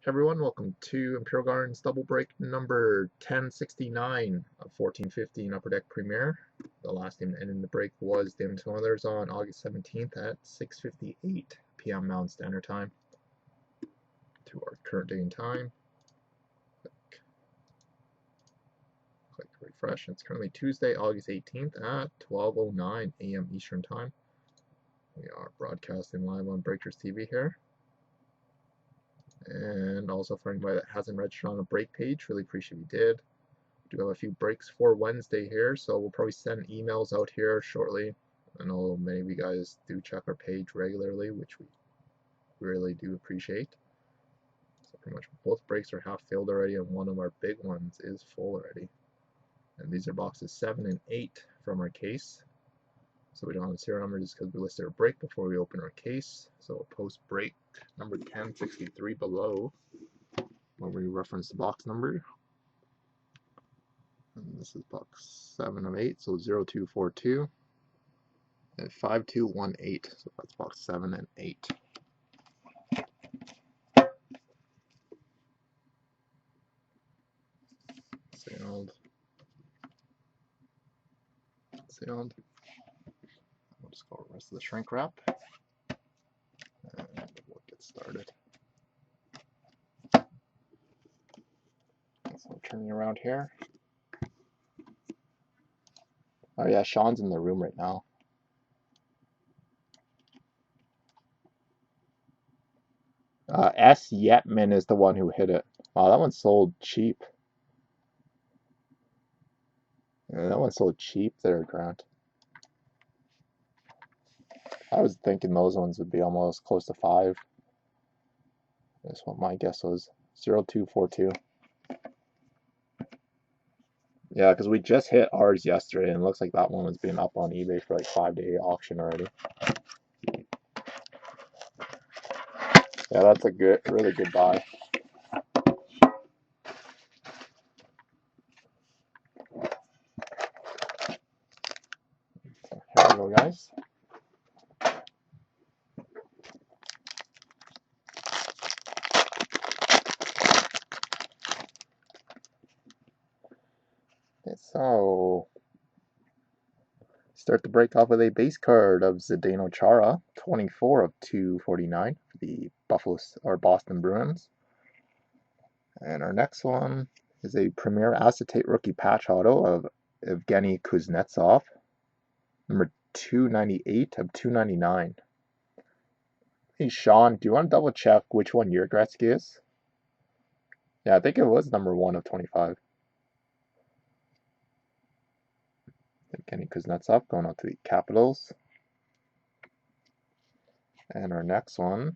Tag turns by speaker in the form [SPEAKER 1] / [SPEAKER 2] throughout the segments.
[SPEAKER 1] Hey everyone, welcome to Imperial Gardens double break number 1069 of 1415 Upper Deck Premier. The last game to end in the break was the Edmonton Oilers on August 17th at 6:58 p.m. Mountain Standard Time to our current day and time. Click refresh. It's currently Tuesday, August 18th at 12:09 a.m. Eastern Time. We are broadcasting live on Breakers TV here. And also for anybody that hasn't registered on a break page, really appreciate you did. We do have a few breaks for Wednesday here, so we'll probably send emails out here shortly. I know many of you guys do check our page regularly, which we really do appreciate. So pretty much both breaks are half filled already, and one of our big ones is full already. And these are boxes 7 and 8 from our case. So we don't have a serial number just because we listed our break before we open our case. So post break number 1063 below when we reference the box number. And this is box 7 of 8, so 0242 and 5218. So that's box 7 and 8. Sealed. Sealed. We'll just go the rest of the shrink wrap. And we'll get started. So turning around here. Oh yeah, Sean's in the room right now. S. Yetman is the one who hit it. Wow, that one sold cheap. Yeah, that one sold cheap there, Grant. I was thinking those ones would be almost close to 5. That's what my guess was. 0242. Yeah, because we just hit ours yesterday, and it looks like that one was being up on eBay for like 5-day auction already. Yeah, that's a good, really good buy. So here we go, guys. Okay, so start the break off with a base card of Zdeno Chara, 24 of 249 for the Boston Bruins. And our next one is a Premier Acetate rookie patch auto of Evgeny Kuznetsov, number 298 of 299. Hey Sean, do you want to double check which one your Gretzky is? Yeah, I think it was number 1 of 25. Evgeny Kuznetsov going out to the Capitals. And our next one,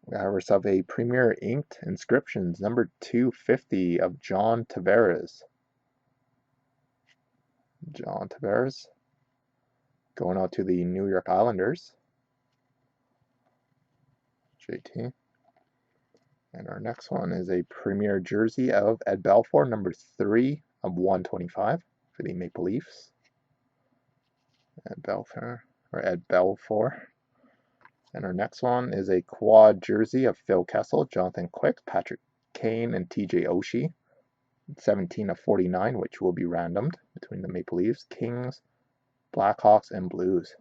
[SPEAKER 1] we have ourselves a Premier Inked Inscriptions, number 250 of John Tavares. John Tavares going out to the New York Islanders. JT. And our next one is a Premier Jersey of Ed Belfour, number 3 of 125 for the Maple Leafs. Ed Belfour. And our next one is a quad jersey of Phil Kessel, Jonathan Quick, Patrick Kane, and TJ Oshie. 17 of 49, which will be randomed between the Maple Leafs, Kings, Blackhawks, and Blues.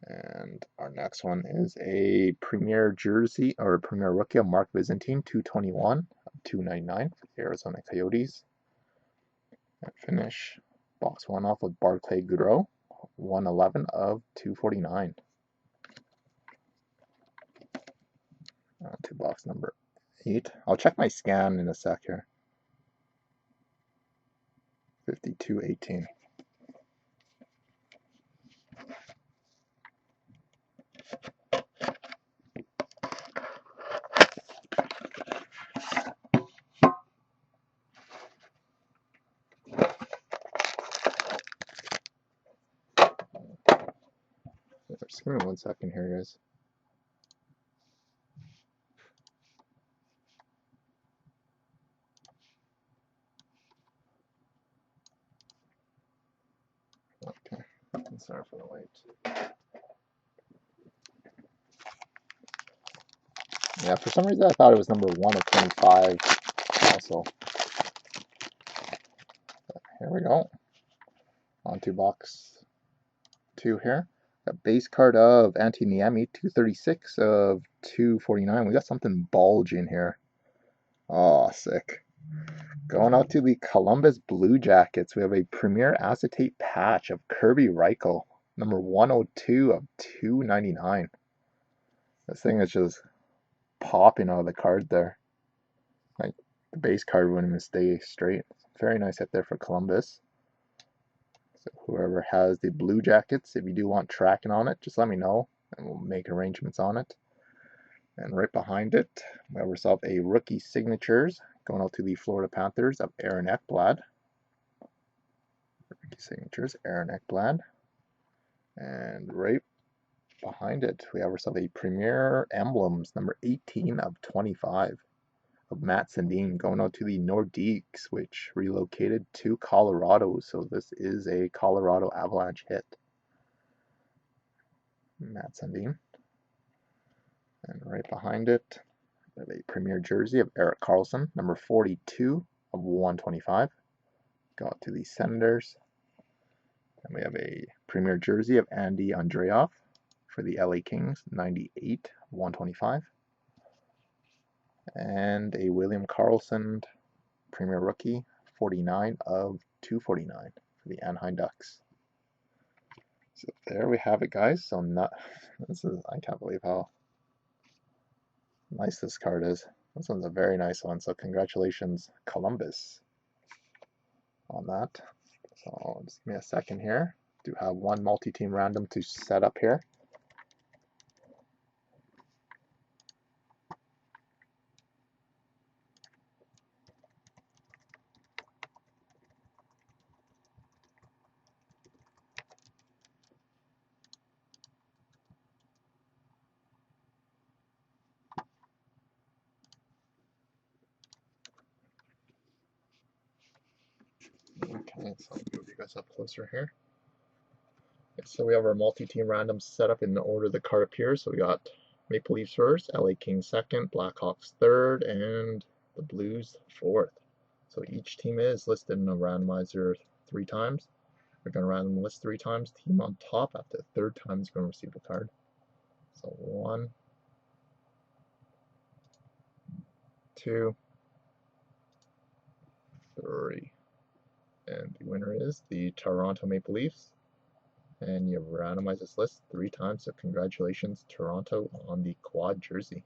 [SPEAKER 1] And our next one is a Premier jersey or Premier rookie of Mark Byzantine, 221 of 299 for the Arizona Coyotes. And finish box 1 off with Barclay Goodrow, 111 of 249. On to box number 8. I'll check my scan in a sec here. 5218. Just give me 1 second here, guys. Okay, sorry for the wait. Yeah, for some reason I thought it was number 1 of 25 also. But here we go. On to box 2 here. A base card of Antiniemi, 236 of 249. We got something bulging here. Oh, sick. Going out to the Columbus Blue Jackets, we have a Premier Acetate patch of Kirby Reichel, number 102 of 299. This thing is just popping out of the card there. Like, the base card wouldn't even stay straight. Very nice hit there for Columbus. So whoever has the Blue Jackets, if you do want tracking on it, just let me know, and we'll make arrangements on it. And right behind it, we have ourselves a rookie signatures going out to the Florida Panthers of Aaron Ekblad. Rookie signatures, Aaron Ekblad. And right behind it, we have ourselves a Premier Emblems, number 18 of 25 of Matt Sundin going out to the Nordiques, which relocated to Colorado. So this is a Colorado Avalanche hit. Matt Sundin. And right behind it, we have a Premier jersey of Erik Karlsson, number 42 of 125. Got to the Senators. And we have a Premier jersey of Andy Andreoff for the LA Kings, 98 of 125. And a William Karlsson Premier rookie, 49 of 249 for the Anaheim Ducks. So there we have it, guys. So I can't believe how nice this card is. This one's a very nice one. So congratulations, Columbus, on that. So just give me a second here. Do have one multi-team random to set up here. Okay, so I'll move you guys up closer here. Okay, so we have our multi-team random set up in the order the card appears. So we got Maple Leafs first, LA Kings second, Blackhawks third, and the Blues fourth. So each team is listed in a randomizer 3 times. We're going to random list 3 times. Team on top after the 3rd time is going to receive the card. So 1, 2, 3. And the winner is the Toronto Maple Leafs. And you randomize this list 3 times, so congratulations, Toronto, on the quad jersey.